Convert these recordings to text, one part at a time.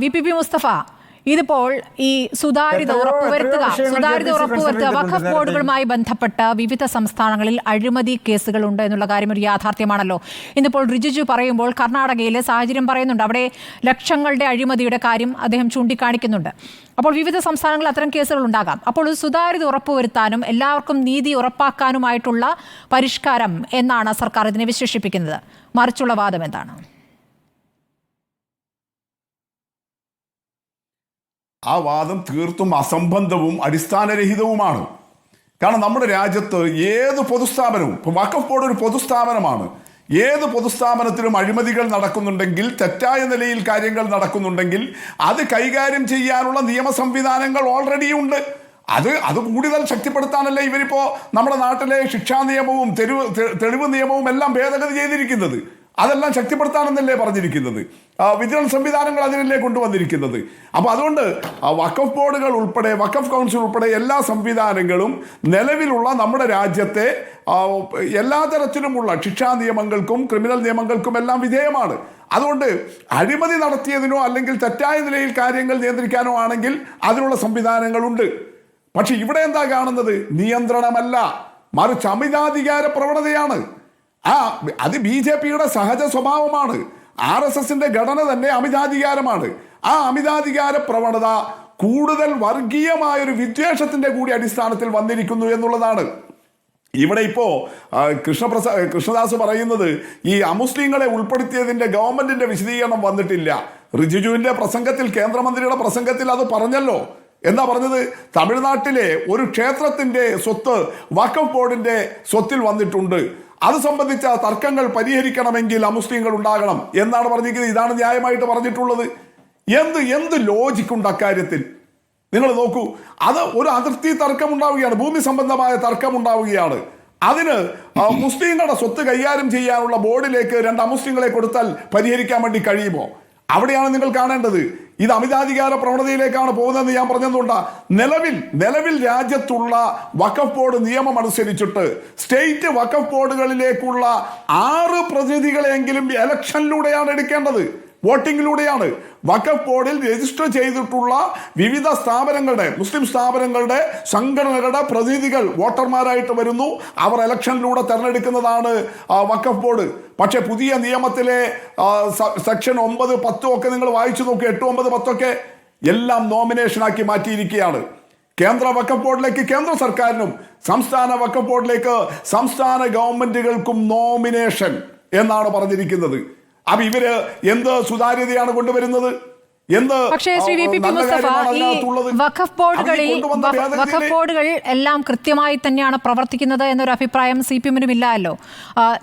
VPP Mustafa, ഇതിപ്പോൾ ഈ സുതാര്യത ഉറപ്പുവരുത്തുക വഖഫ് ബോർഡുകളുമായി ബന്ധപ്പെട്ട് വിവിധ സംസ്ഥാനങ്ങളിൽ അഴിമതി കേസുകളുണ്ട് എന്നുള്ള കാര്യം ഒരു യാഥാർത്ഥ്യമാണല്ലോ. ഇന്നിപ്പോൾ റിജിജു പറയുമ്പോൾ കർണാടകയിലെ സാഹചര്യം പറയുന്നുണ്ട്, അവിടെ ലക്ഷങ്ങളുടെ അഴിമതിയുടെ കാര്യം അദ്ദേഹം ചൂണ്ടിക്കാണിക്കുന്നുണ്ട്. അപ്പോൾ വിവിധ സംസ്ഥാനങ്ങളിൽ അത്തരം കേസുകൾ ഉണ്ടാകാം. അപ്പോൾ സുതാര്യത ഉറപ്പുവരുത്താനും എല്ലാവർക്കും നീതി ഉറപ്പാക്കാനുമായിട്ടുള്ള പരിഷ്കാരം എന്നാണ് സർക്കാർ ഇതിനെ വിശേഷിപ്പിക്കുന്നത്. മറിച്ചുള്ള വാദം എന്താണ്? ആ വാദം തീർത്തും അസംബന്ധവും അടിസ്ഥാനരഹിതവുമാണ്. കാരണം നമ്മുടെ രാജ്യത്ത് ഏത് പൊതുസ്ഥാപനവും, ഇപ്പോൾ വഖഫ് ബോർഡ് ഒരു പൊതുസ്ഥാപനമാണ്, ഏത് പൊതുസ്ഥാപനത്തിലും അഴിമതികൾ നടക്കുന്നുണ്ടെങ്കിൽ, തെറ്റായ നിലയിൽ കാര്യങ്ങൾ നടക്കുന്നുണ്ടെങ്കിൽ അത് കൈകാര്യം ചെയ്യാനുള്ള നിയമ സംവിധാനങ്ങൾ ഓൾറെഡി ഉണ്ട്. അത് കൂടുതൽ ശക്തിപ്പെടുത്താനല്ലേ ഇവരിപ്പോൾ നമ്മുടെ നാട്ടിലെ ശിക്ഷാ നിയമവും തെളിവ് നിയമവും എല്ലാം ഭേദഗതി ചെയ്തിരിക്കുന്നത്. അതെല്ലാം ശക്തിപ്പെടുത്താനെന്നല്ലേ പറഞ്ഞിരിക്കുന്നത്. വിജിലൻസ് സംവിധാനങ്ങൾ അതിനല്ലേ കൊണ്ടുവന്നിരിക്കുന്നത്. അപ്പോൾ അതുകൊണ്ട് വഖഫ് ബോർഡുകൾ ഉൾപ്പെടെ, വഖഫ് കൗൺസിൽ ഉൾപ്പെടെ എല്ലാ സംവിധാനങ്ങളും നിലവിലുള്ള നമ്മുടെ രാജ്യത്തെ എല്ലാ തരത്തിലുമുള്ള ശിക്ഷാ നിയമങ്ങൾക്കും ക്രിമിനൽ നിയമങ്ങൾക്കും എല്ലാം വിധേയമാണ്. അതുകൊണ്ട് അഴിമതി നടത്തിയതിനോ അല്ലെങ്കിൽ തെറ്റായ നിലയിൽ കാര്യങ്ങൾ നിയന്ത്രിക്കാനോ ആണെങ്കിൽ അതിനുള്ള സംവിധാനങ്ങളുണ്ട്. പക്ഷെ ഇവിടെ എന്താ കാണുന്നത്? നിയന്ത്രണമല്ല, മറിച്ച് അമിതാധികാര പ്രവണതയാണ്. അത് BJPയുടെ സഹജ സ്വഭാവമാണ്. RSSന്റെ ഘടന തന്നെ അമിതാധികാരമാണ്. ആ അമിതാധികാര പ്രവണത കൂടുതൽ വർഗീയമായൊരു വിദ്വേഷത്തിന്റെ കൂടി അടിസ്ഥാനത്തിൽ വന്നിരിക്കുന്നു എന്നുള്ളതാണ്. ഇവിടെ ഇപ്പോ കൃഷ്ണദാസ് പറയുന്നത് ഈ അമുസ്ലിങ്ങളെ ഉൾപ്പെടുത്തിയതിന്റെ ഗവൺമെന്റിന്റെ വിശദീകരണം വന്നിട്ടില്ല. റിജിജുവിന്റെ പ്രസംഗത്തിൽ, കേന്ദ്രമന്ത്രിയുടെ പ്രസംഗത്തിൽ അത് പറഞ്ഞല്ലോ. എന്താ പറഞ്ഞത്? തമിഴ്നാട്ടിലെ ഒരു ക്ഷേത്രത്തിന്റെ സ്വത്ത് വഖഫ് ബോർഡിന്റെ സ്വത്തിൽ വന്നിട്ടുണ്ട്, അത് സംബന്ധിച്ച തർക്കങ്ങൾ പരിഹരിക്കണമെങ്കിൽ അമുസ്ലിങ്ങൾ ഉണ്ടാകണം എന്നാണ് പറഞ്ഞിരിക്കുന്നത്. ഇതാണ് ന്യായമായിട്ട് പറഞ്ഞിട്ടുള്ളത്. എന്ത് ലോജിക്കുണ്ട് അക്കാര്യത്തിൽ? നിങ്ങൾ നോക്കൂ, അത് ഒരു അതിർത്തി തർക്കം ഉണ്ടാവുകയാണ്, ഭൂമി സംബന്ധമായ തർക്കം ഉണ്ടാവുകയാണ്. അതിന് മുസ്ലിങ്ങളുടെ സ്വത്ത് കൈകാര്യം ചെയ്യാനുള്ള ബോർഡിലേക്ക് 2 അമുസ്ലിങ്ങളെ കൊടുത്താൽ പരിഹരിക്കാൻ വേണ്ടി കഴിയുമോ? അവിടെയാണ് നിങ്ങൾ കാണേണ്ടത്. ഇത് അമിതാധികാര പ്രവണതയിലേക്കാണ് പോകുന്നതെന്ന് ഞാൻ പറഞ്ഞതുകൊണ്ടാ. നിലവിൽ രാജ്യത്തുള്ള വഖഫ് ബോർഡ് നിയമം അനുസരിച്ചിട്ട് സ്റ്റേറ്റ് വഖഫ് ബോർഡുകളിലേക്കുള്ള 6 പ്രതിനിധികളെങ്കിലും ഇലക്ഷനിലൂടെയാണ് എടുക്കേണ്ടത്, വോട്ടിങ്ങിലൂടെയാണ്. വഖഫ് ബോർഡിൽ രജിസ്റ്റർ ചെയ്തിട്ടുള്ള വിവിധ സ്ഥാപനങ്ങളുടെ, മുസ്ലിം സ്ഥാപനങ്ങളുടെ സംഘടനകളുടെ പ്രതിനിധികൾ വോട്ടർമാരായിട്ട് വരുന്നു. അവർ ഇലക്ഷനിലൂടെ തെരഞ്ഞെടുക്കുന്നതാണ് വഖഫ് ബോർഡ്. പക്ഷെ പുതിയ നിയമത്തിലെ സെക്ഷൻ 9, 10 ഒക്കെ നിങ്ങൾ വായിച്ചു നോക്കി, 8, 9, 10 ഒക്കെ എല്ലാം നോമിനേഷനാക്കി മാറ്റിയിരിക്കുകയാണ്. കേന്ദ്ര വഖഫ് ബോർഡിലേക്ക് കേന്ദ്ര സർക്കാരിനും സംസ്ഥാന വഖഫ് ബോർഡിലേക്ക് സംസ്ഥാന ഗവൺമെന്റുകൾക്കും നോമിനേഷൻ എന്നാണ് പറഞ്ഞിരിക്കുന്നത്. അപ്പൊ ഇവര് എന്ത് സുതാര്യതയാണ് കൊണ്ടുവരുന്നത്? പക്ഷേ ശ്രീ VPP മുസ്തഫ, ഈ വഖഫ് ബോർഡുകൾ എല്ലാം കൃത്യമായി തന്നെയാണ് പ്രവർത്തിക്കുന്നത് എന്നൊരു അഭിപ്രായം CPM-നും ഇല്ലല്ലോ.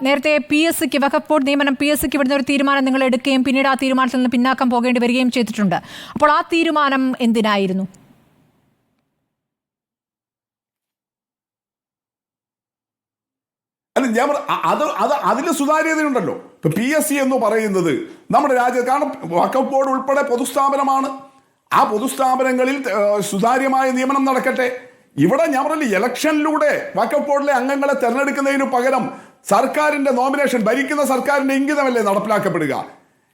നേരത്തെ PSCക്ക്, വഖഫ് ബോർഡ് നിയമനം PSCക്ക് വിടുന്ന ഒരു തീരുമാനം നിങ്ങൾ എടുക്കുകയും പിന്നീട് ആ തീരുമാനത്തിൽ നിന്ന് പിന്നാക്കം പോകേണ്ടി വരികയും ചെയ്തിട്ടുണ്ട്. അപ്പോൾ ആ തീരുമാനം എന്തിനായിരുന്നു? അല്ല, ഞാൻ അതിൽ സുതാര്യതയുണ്ടല്ലോ. ഇപ്പൊ PSC എന്ന് പറയുന്നത് നമ്മുടെ രാജ്യത്ത്, കാരണം വഖഫ് ബോർഡ് ഉൾപ്പെടെ പൊതുസ്ഥാപനമാണ്. ആ പൊതുസ്ഥാപനങ്ങളിൽ സുതാര്യമായ നിയമനം നടക്കട്ടെ. ഇവിടെ ഞാൻ പറഞ്ഞില്ല, ഇലക്ഷനിലൂടെ വഖഫ് ബോർഡിലെ അംഗങ്ങളെ തെരഞ്ഞെടുക്കുന്നതിന് പകരം സർക്കാരിന്റെ നോമിനേഷൻ, ഭരിക്കുന്ന സർക്കാരിന്റെ ഇംഗിതമല്ലേ നടപ്പിലാക്കപ്പെടുക.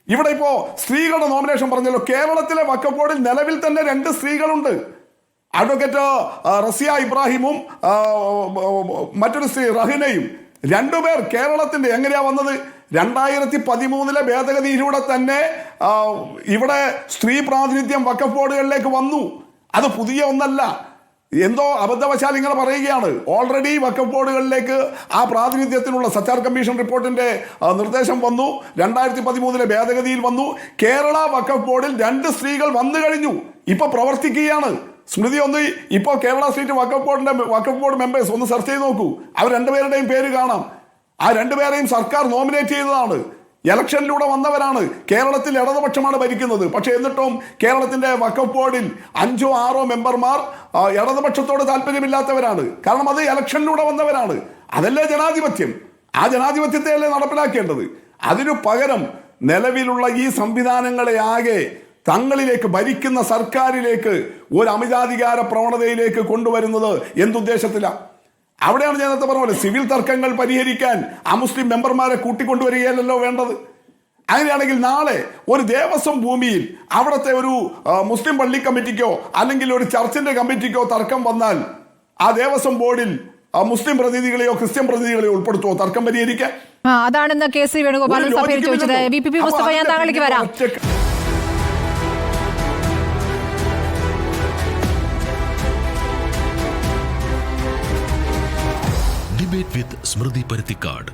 ഇവിടെ ഇപ്പോ സ്ത്രീകളുടെ നോമിനേഷൻ പറഞ്ഞല്ലോ. കേരളത്തിലെ വഖഫ് ബോർഡിൽ നിലവിൽ തന്നെ 2 സ്ത്രീകളുണ്ട്. അഡ്വക്കേറ്റ് റസിയ ഇബ്രാഹിമും മറ്റൊരു സ്ത്രീ റഹിനയും. 2 പേർ കേരളത്തിന്റെ. എങ്ങനെയാ വന്നത്? 2013 ഭേദഗതിയിലൂടെ തന്നെ ഇവിടെ സ്ത്രീ പ്രാതിനിധ്യം വഖഫ് ബോർഡുകളിലേക്ക് വന്നു. അത് പുതിയ ഒന്നല്ല. എന്തോ അബദ്ധവശാൽ ഇങ്ങനെ പറയുകയാണ്. ഓൾറെഡി വഖഫ് ബോർഡുകളിലേക്ക് ആ പ്രാതിനിധ്യത്തിനുള്ള സച്ചാർ കമ്മീഷൻ റിപ്പോർട്ടിന്റെ നിർദ്ദേശം വന്നു. 2013 ഭേദഗതിയിൽ വന്നു. കേരള വഖഫ് ബോർഡിൽ 2 സ്ത്രീകൾ വന്നു കഴിഞ്ഞു, ഇപ്പൊ പ്രവർത്തിക്കുകയാണ്. സ്മൃതി ഒന്ന് ഇപ്പോൾ കേരള സ്റ്റേറ്റ് വഖഫ് ബോർഡ് മെമ്പേഴ്സ് ഒന്ന് സെർച്ച് ചെയ്ത് നോക്കൂ. അവർ 2 പേരുടെയും പേര് കാണാം. ആ 2 പേരെയും സർക്കാർ നോമിനേറ്റ് ചെയ്തതാണ്, ഇലക്ഷനിലൂടെ വന്നവരാണ്. കേരളത്തിൽ ഇടതുപക്ഷമാണ് ഭരിക്കുന്നത്. പക്ഷെ എന്നിട്ടും കേരളത്തിന്റെ വഖഫ് ബോർഡിൽ 5 or 6 മെമ്പർമാർ ഇടതുപക്ഷത്തോട് താല്പര്യമില്ലാത്തവരാണ്. കാരണം അത് ഇലക്ഷനിലൂടെ വന്നവരാണ്. അതല്ലേ ജനാധിപത്യം. ആ ജനാധിപത്യത്തെ അല്ലേ നടപ്പിലാക്കേണ്ടത്. അതിനു പകരം നിലവിലുള്ള ഈ സംവിധാനങ്ങളെ ആകെ തങ്ങളിലേക്ക്, ഭരിക്കുന്ന സർക്കാരിലേക്ക് ഒരു അമിതാധികാര പ്രവണതയിലേക്ക് കൊണ്ടുവരുന്നത് എന്തുദ്ദേശത്തിലാണ്? അവിടെയാണ് ഞാൻ നേരത്തെ പറഞ്ഞ പോലെ സിവിൽ തർക്കങ്ങൾ പരിഹരിക്കാൻ അമുസ്ലിം മെമ്പർമാരെ കൂട്ടിക്കൊണ്ടുവരികയല്ലോ വേണ്ടത്. അങ്ങനെയാണെങ്കിൽ നാളെ ഒരു ദേവസ്വം ഭൂമിയിൽ അവിടുത്തെ ഒരു മുസ്ലിം പള്ളി കമ്മിറ്റിക്കോ അല്ലെങ്കിൽ ഒരു ചർച്ചിന്റെ കമ്മിറ്റിക്കോ തർക്കം വന്നാൽ ആ ദേവസ്വം ബോർഡിൽ മുസ്ലിം പ്രതിനിധികളെയോ ക്രിസ്ത്യൻ പ്രതിനിധികളെയോ ഉൾപ്പെടുത്തുവോ തർക്കം പരിഹരിക്കാൻ? അതാണെന്ന് കെ സി വേണുഗോപാലൻ സഭയിൽ ചോദിച്ചത്. VP മുസ്തഫ, ഞാൻ താങ്കളിലേക്ക് വരാം. ഡിബേറ്റ് വിത്ത് സ്മൃതി പരുത്തിക്കാട്.